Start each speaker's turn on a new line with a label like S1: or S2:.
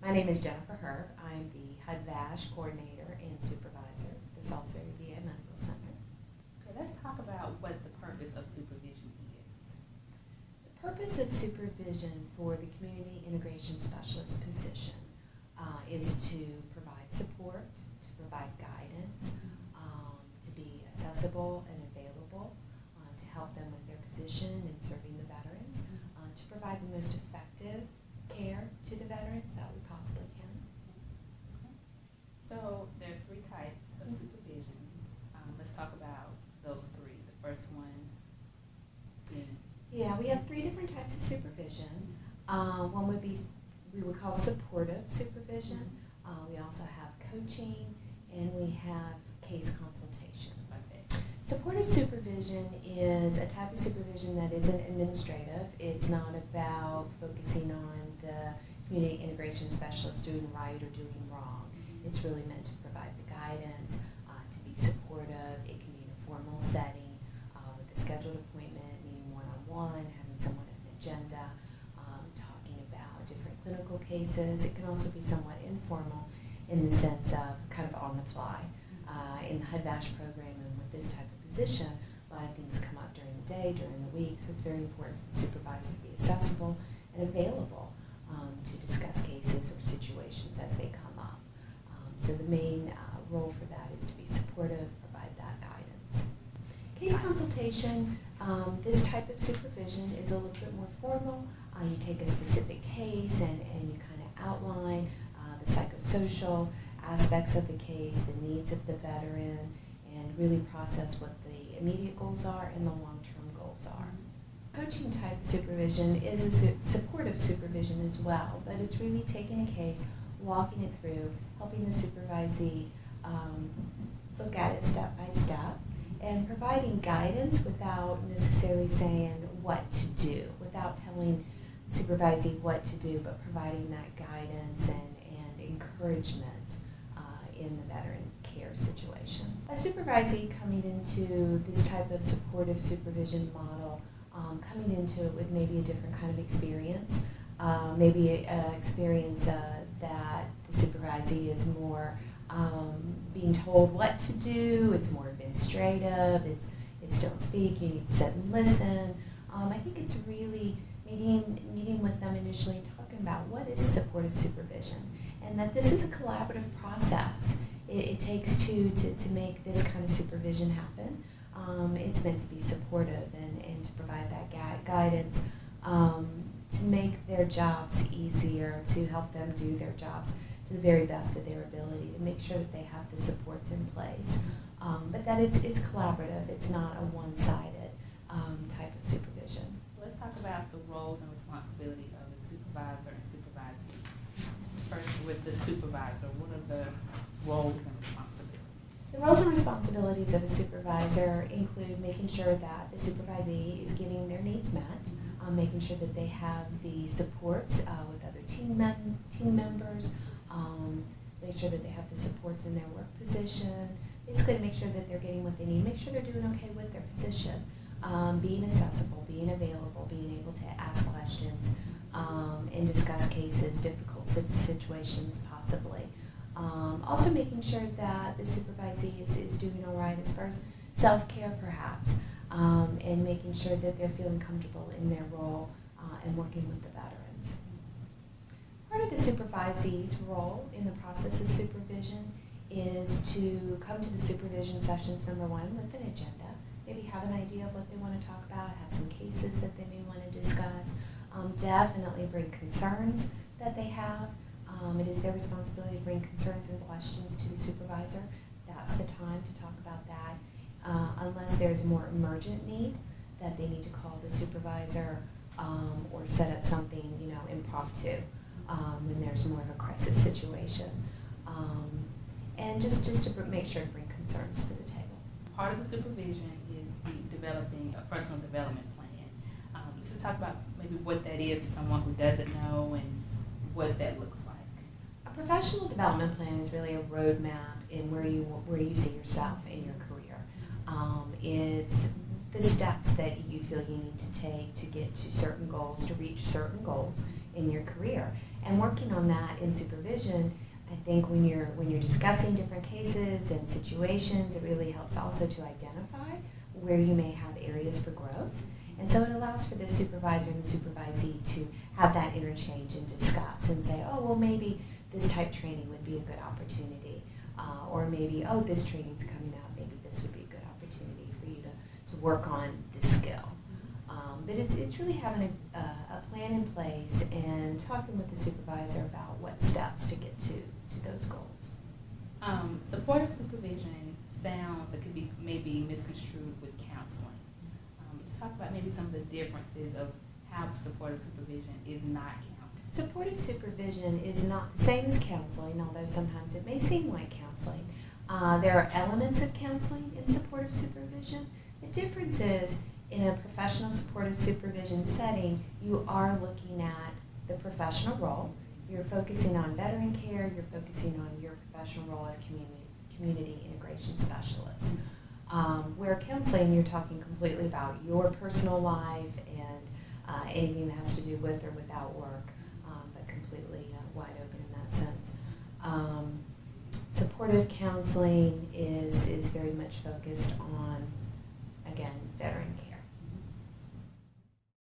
S1: My name is Jennifer Herb. I'm the HUD VASH coordinator and supervisor at the Salisbury VA Medical Center.
S2: Okay, let's talk about what the purpose of supervision is.
S1: The purpose of supervision for the community integration specialist position is to provide support, to provide guidance, to be accessible and available, to help them with their position in serving the veterans, to provide the most effective care to the veterans that we possibly can.
S2: Okay. So there are three types of supervision. Let's talk about those three. The first one being...
S1: Yeah, we have three different types of supervision. One would be, we would call supportive supervision. We also have coaching, and we have case consultation.
S2: Okay.
S1: Supportive supervision is a type of supervision that isn't administrative. It's not about focusing on the community integration specialist doing right or doing wrong. It's really meant to provide the guidance, to be supportive. It can be in a formal setting with a scheduled appointment, meeting one-on-one, having someone at an agenda, talking about different clinical cases. It can also be somewhat informal in the sense of kind of on the fly. In the HUD VASH program and with this type of position, a lot of things come up during the day, during the week, so it's very important for the supervisor to be accessible and available to discuss cases or situations as they come up. So the main role for that is to be supportive, provide that guidance. Case consultation, this type of supervision is a little bit more formal. You take a specific case and you kind of outline the psychosocial aspects of the case, the needs of the veteran, and really process what the immediate goals are and the long-term goals are. Coaching type supervision is a supportive supervision as well, but it's really taking a case, walking it through, helping the supervisee look at it step by step, and providing guidance without necessarily saying what to do, without telling the supervisee what to do, but providing that guidance and encouragement in the veteran care situation. A supervisee coming into this type of supportive supervision model, coming into it with maybe a different kind of experience, maybe an experience that the supervisee is more being told what to do, it's more administrative, it's don't speak, you need to sit and listen. I think it's really meeting with them initially and talking about what is supportive supervision, and that this is a collaborative process. It takes two to make this kind of supervision happen. It's meant to be supportive and to provide that guidance, to make their jobs easier, to help them do their jobs to the very best of their ability, to make sure that they have the supports in place. But that it's collaborative, it's not a one-sided type of supervision.
S2: Let's talk about the roles and responsibility of the supervisor and supervisee. First, with the supervisor, what are the roles and responsibilities?
S1: The roles and responsibilities of a supervisor include making sure that the supervisee is getting their needs met, making sure that they have the supports with other team members, make sure that they have the supports in their work position, basically to make sure that they're getting what they need, make sure they're doing okay with their position, being accessible, being available, being able to ask questions and discuss cases, difficult situations possibly. Also making sure that the supervisee is doing all right as far as self-care perhaps, and making sure that they're feeling comfortable in their role and working with the veterans. Part of the supervisee's role in the process of supervision is to come to the supervision sessions, number one, with an agenda, maybe have an idea of what they want to talk about, have some cases that they may want to discuss, definitely bring concerns that they have. It is their responsibility to bring concerns and questions to the supervisor. That's the time to talk about that. Unless there's a more emergent need that they need to call the supervisor or set up something, impromptu when there's more of a crisis situation. And just to make sure to bring concerns to the table.
S2: Part of the supervision is developing a personal development plan. Let's just talk about maybe what that is to someone who doesn't know and what that looks like.
S1: A professional development plan is really a roadmap in where you see yourself in your career. It's the steps that you feel you need to take to get to certain goals, to reach certain goals in your career. And working on that in supervision, I think when you're discussing different cases and situations, it really helps also to identify where you may have areas for growth. And so it allows for the supervisor and the supervisee to have that interchange and discuss and say, oh, well, maybe this type training would be a good opportunity. Or maybe, oh, this training's coming up, maybe this would be a good opportunity for you to work on this skill. But it's really having a plan in place and talking with the supervisor about what steps to get to those goals.
S2: Supportive supervision sounds that could be maybe misconstrued with counseling. Let's talk about maybe some of the differences of how supportive supervision is not counseling.
S1: Supportive supervision is not the same as counseling, although sometimes it may seem like counseling. There are elements of counseling in supportive supervision. The difference is, in a professional supportive supervision setting, you are looking at the professional role. You're focusing on veteran care, you're focusing on your professional role as community integration specialist. Where counseling, you're talking completely about your personal life and anything that has to do with or without work, but completely wide open in that sense. Supportive counseling is very much focused on, again, veteran care.